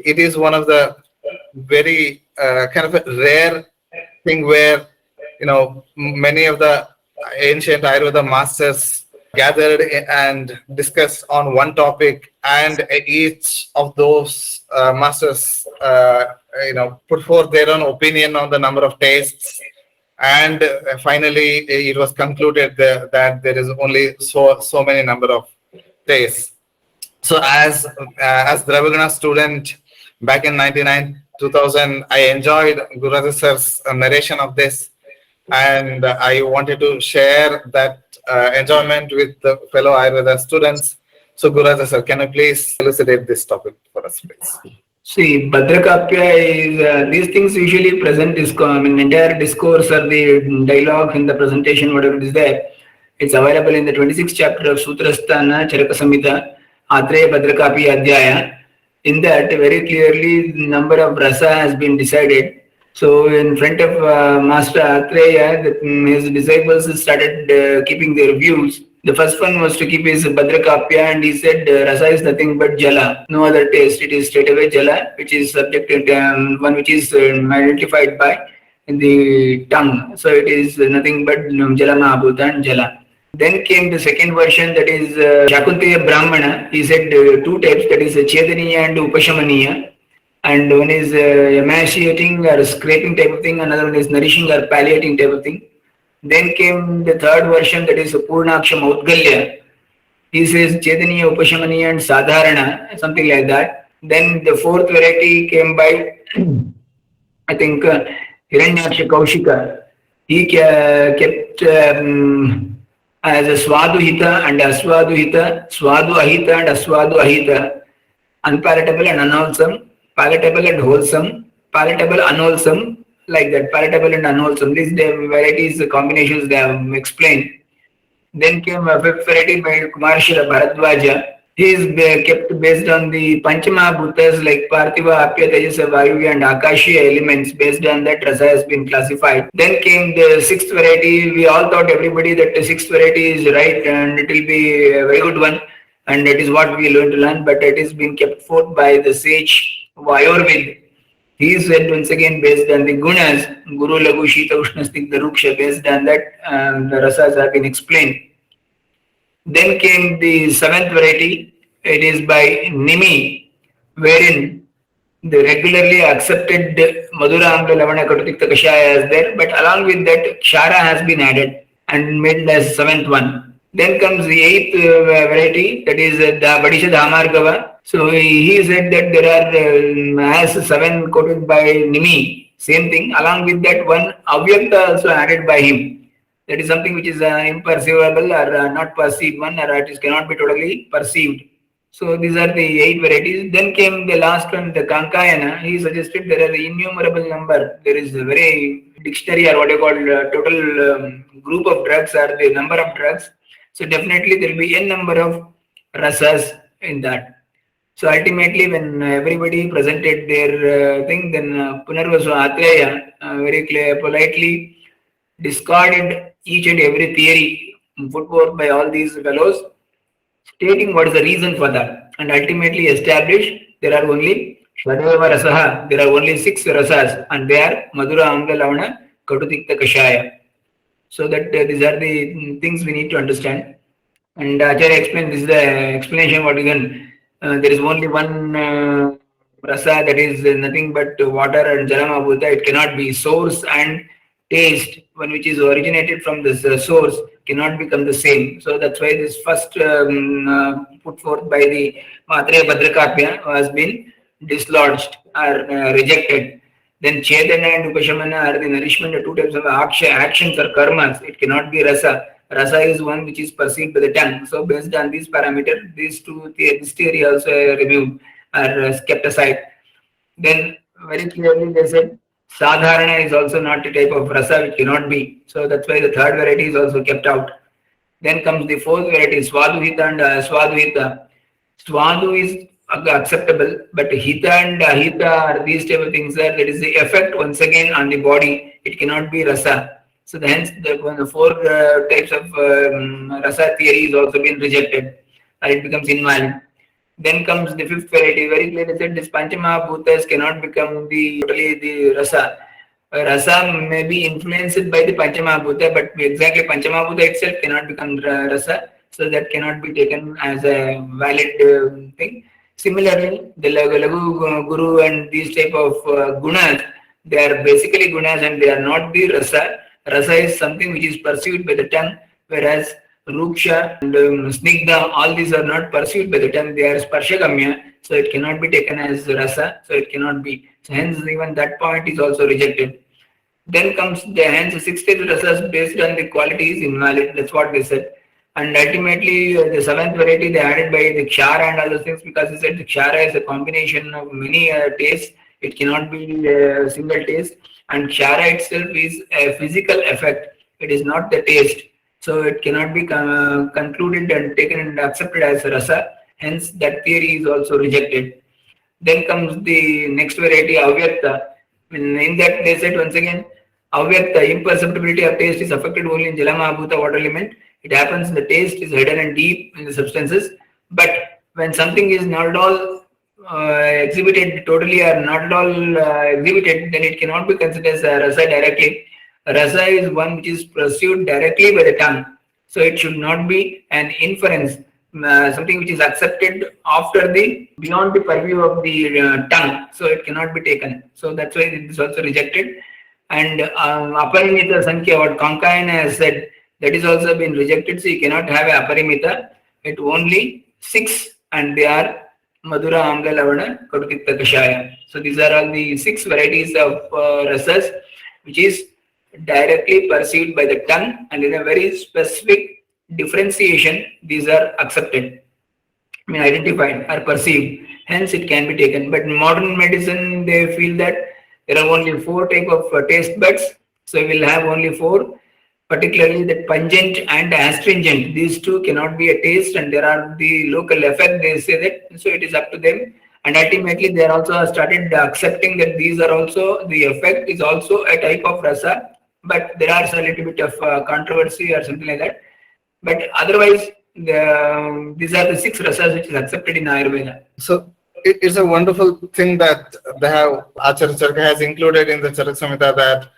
it is one of the very kind of a rare thing where many of the ancient Ayurveda masters gathered and discussed on one topic, and each of those masters put forth their own opinion on the number of tastes, and finally it was concluded that there is only so many number of tastes. So as Dravagana student back in 99 2000, I enjoyed Gururaja sir's narration of this, and I wanted to share that enjoyment with the fellow Ayurveda students. So Gururaja sir, can you please elucidate this topic for us, please? See, Bhadrakapya is these things usually present entire discourse or the dialogue in the presentation, whatever it is there. It's available in the 26th chapter of Sutrasthana Charaka Samhita, Atreya Bhadrakapya Adhyaya. In that, very clearly, the number of rasa has been decided. So, in front of Master Atreya, his disciples started keeping their views. The first one was to keep his Bhadrakapya, and he said rasa is nothing but jala, no other taste. It is straight away jala, which is subject to one which is identified by the tongue. So it is nothing but jala mahabhuta and jala. Then came the second version, that is Shakunteya Brahmana. He said two types, that is Chedaniya and Upashamaniya. And one is emaciating or scraping type of thing, another one is nourishing or palliating type of thing. Then came the third version, that is Purnaksha Maudgalya. He says Chedaniya, Upashamaniya and Sadharana, something like that. Then the fourth variety came by, I think, Hiranyaksha Kaushika. He kept as a Swaduhita and Aswaduhita, Swadu Ahita and Aswadu Ahita, unpalatable and unwholesome, palatable and wholesome, palatable, unwholesome, like that, palatable and unwholesome. These varieties, combinations they have explained. Then came a fifth variety by Kumarshila Bharadwaja. He is kept based on the Panchama Bhutas like Parthiva, Apya, Tejasa, Vayu and Akashiya elements. Based on that, rasa has been classified. Then came the sixth variety. We all thought, everybody, that the sixth variety is right and it will be a very good one, and it is what we are going to learn, but it is being kept forth by the sage Ayurveda. He said once again, based on the gunas, Guru Lagu Shita Ushna Stigdha Ruksha, based on that, the rasas have been explained. Then came the seventh variety. It is by Nimi, wherein the regularly accepted Madhura Amla Lavana Katutikta Kashaya is there, but along with that, Kshara has been added and made as seventh one. Then comes the eighth variety, that is the Badisha Dhamargava. So he said that there are as seven quoted by Nimi, same thing. Along with that, one Avyakta also added by him. That is something which is imperceivable or not perceived one, or it cannot be totally perceived. So these are the 8 varieties. Then came the last one, the Kankayana. He suggested there are innumerable number. There is a very dictionary or what you call total group of drugs or the number of drugs. So definitely there will be n number of rasas in that. So ultimately, when everybody presented their thing, then Punarvasu Atreya very politely discarded each and every theory put forth by all these fellows, stating what is the reason for that, and ultimately established there are only Shadeva Rasaha, there are only 6 rasas, and they are Madhura, Amla, Lavana, Katutikta, Kashaya. So that these are the things we need to understand. And Acharya explained, this is the explanation what again. There is only one rasa, that is nothing but water and Jalama Buddha. It cannot be source and taste, one which is originated from this source, cannot become the same. So that's why this first put forth by the Atreya Bhadrakapya has been dislodged or rejected. Then Chedana and Upashamana are the nourishment, 2 types of actions or karmas. It cannot be rasa. Rasa is one which is perceived by the tongue. So based on these parameters, this theory also removed or kept aside. Then very clearly they said Sadharana is also not a type of rasa, which cannot be. So that's why the third variety is also kept out. Then comes the fourth variety, Swaduhita and Swaduhita. Swadu is acceptable, but Hita and Ahita are these type of things that is the effect once again on the body. It cannot be rasa. So hence the 4 types of rasa theory is also been rejected, and it becomes invalid. Then comes the fifth variety. Very clearly said this Panchamahabhutas cannot become the totally the rasa. Rasa may be influenced by the Panchamahabhuta, but exactly Panchamahabhuta itself cannot become rasa, so that cannot be taken as a valid thing. Similarly, the Lagu Guru and these type of gunas, they are basically gunas and they are not the rasa. Rasa is something which is perceived by the tongue, whereas Ruksha and Snigdha, all these are not perceived by the tongue, they are Sparshagamya, so it cannot be taken as rasa, so it cannot be. So hence even that point is also rejected. Then comes the hence the 60th rasas based on the quality is invalid. That's what they said. And ultimately, the seventh variety they added by the kshara and other things because they said the kshara is a combination of many tastes. It cannot be a single taste. And kshara itself is a physical effect. It is not the taste. So it cannot be concluded and taken and accepted as rasa. Hence, that theory is also rejected. Then comes the next variety, avyakta. In that they said once again, avyakta, imperceptibility of taste is affected only in Jala Mahabhuta water element. It happens the taste is hidden and deep in the substances. But when something is not at all exhibited totally or not at all exhibited, then it cannot be considered as a rasa directly. Rasa is one which is pursued directly by the tongue. So it should not be an inference, something which is accepted after the beyond the purview of the tongue. So it cannot be taken. So that's why it is also rejected. And Aparimita Sankhya, what Kankayana has said, that is also been rejected. So you cannot have a Aparimita. It only six, and they are Madhura, Amla, Lavana, Kadutikta, Kashaya. So these are all the six varieties of rasas, which is directly perceived by the tongue, and in a very specific differentiation, these are accepted, I mean identified or perceived. Hence, it can be taken. But in modern medicine, they feel that there are only four type of taste buds, so we will have only four. Particularly the pungent and astringent, these two cannot be a taste, and there are the local effect. They say that, so it is up to them. And ultimately, they are also started accepting that these are also the effect is also a type of rasa, but there are a little bit of controversy or something like that. But otherwise, these are the six rasas which is accepted in Ayurveda. So it's a wonderful thing that they have Acharya Charaka has included in the Charak Samhita that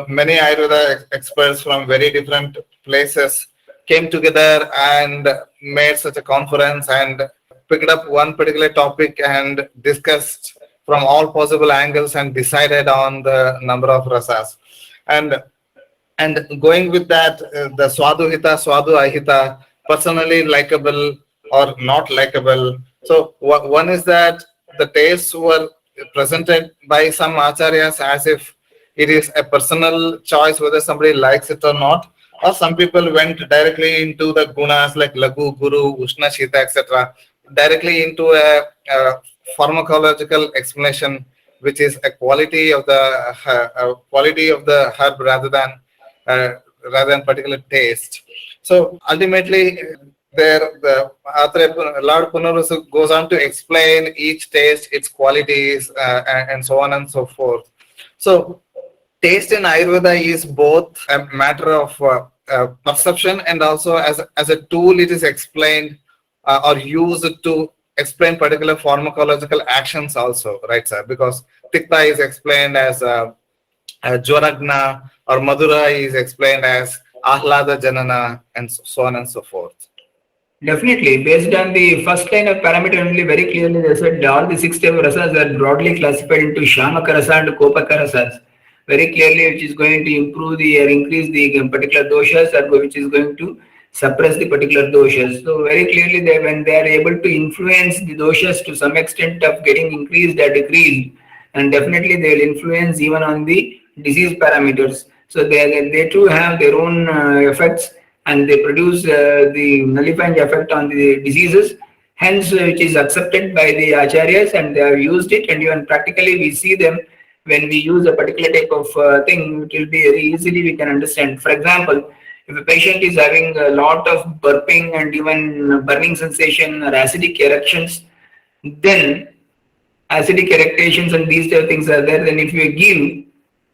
many Ayurveda experts from very different places came together and made such a conference and picked up one particular topic and discussed from all possible angles and decided on the number of rasas. And going with that, the Swadu Hita, Swadu Ahita, personally likable or not likable. So one is that the tastes were presented by some acharyas as if it is a personal choice whether somebody likes it or not. Or some people went directly into the gunas like Lagu, Guru, Ushna, Shita, etc. Directly into a pharmacological explanation, which is a quality of the herb rather than particular taste. So ultimately, the author Lord Punarusu goes on to explain each taste, its qualities, and so on and so forth. So taste in Ayurveda is both a matter of perception and also as a tool it is explained or used to explain particular pharmacological actions also, right, sir? Because Tikta is explained as Jwaragna, or Madhura is explained as Ahlada Janana, and so on and so forth. Definitely, based on the first line of parameter only, very clearly they said all the six type of rasas are broadly classified into Shamaka rasa and Kopaka rasas. Very clearly, which is going to improve the or increase the particular doshas, or which is going to suppress the particular doshas. So very clearly, when they are able to influence the doshas to some extent of getting increased or decreased, and definitely they will influence even on the disease parameters. So they too have their own effects, and they produce the nullifying effect on the diseases, hence which is accepted by the acharyas, and they have used it, and even practically we see them when we use a particular type of thing, it will be very easily we can understand. For example, if a patient is having a lot of burping and even burning sensation or acidic erections, then acidic erections and these type of things are there, then if you give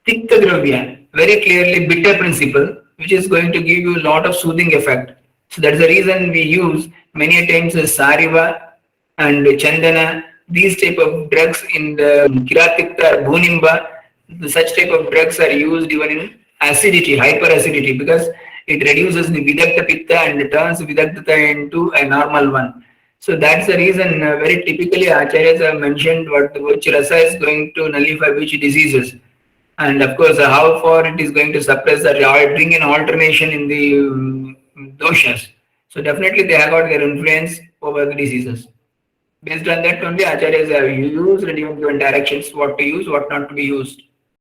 Tikta Dravya, very clearly bitter principle, which is going to give you a lot of soothing effect. So that's the reason we use many times Sariva and Chandana, these type of drugs in the Kiratikta, Bhunimba, such type of drugs are used even in acidity, hyperacidity, because it reduces the Vidakta Pitta and turns Vidakta into a normal one. So that's the reason very typically Acharyas have mentioned which rasa is going to nullify which diseases. And of course, how far it is going to suppress that or bring an alternation in the doshas. So definitely they have got their influence over the diseases. Based on that only Acharyas have used and even given directions what to use, what not to be used.